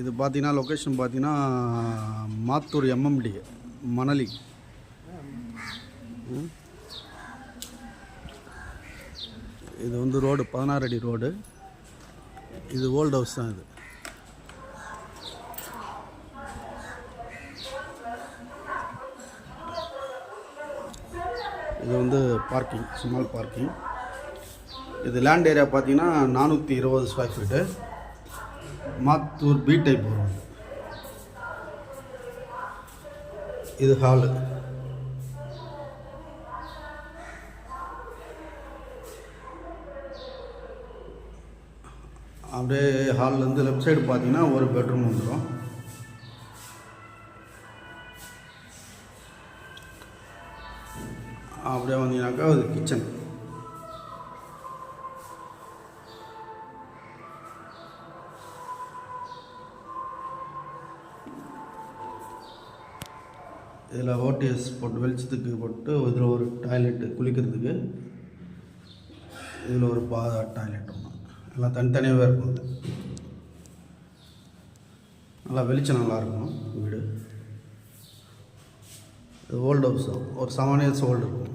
இது பார்த்தீங்கன்னா லொக்கேஷன் பார்த்தீங்கன்னா மாத்தூர் எம்எம்டி மணலி. இது வந்து ரோடு 16 அடி ரோடு. இது ஓல்டு ஹவுஸ் தான். இது வந்து பார்க்கிங், ஸ்மால் பார்க்கிங். இது லேண்ட் ஏரியா பார்த்தீங்கன்னா 420 square feet. Mathur B type வரும். இது ஹாலு. அப்படியே ஹால்லேருந்து லெஃப்ட் சைடு பார்த்தீங்கன்னா ஒரு பெட்ரூம் வந்துடும். அப்படியே வந்தீங்கன்னாக்கா அது கிச்சன். இதில் ஓடிஎஸ் போட்டு வெளிச்சத்துக்கு போட்டு இதில் ஒரு டாய்லெட்டு குளிக்கிறதுக்கு, இதில் ஒரு டாய்லெட் ஒன்று, எல்லாம் தனித்தனியாகவே இருக்கும். நல்லா வெளிச்சம் நல்லாயிருக்கும் வீடு. இது ஓல்டு ஹவுஸ் தான், ஒரு 7 இயர்ஸ் ஓல்டு இருக்கும்.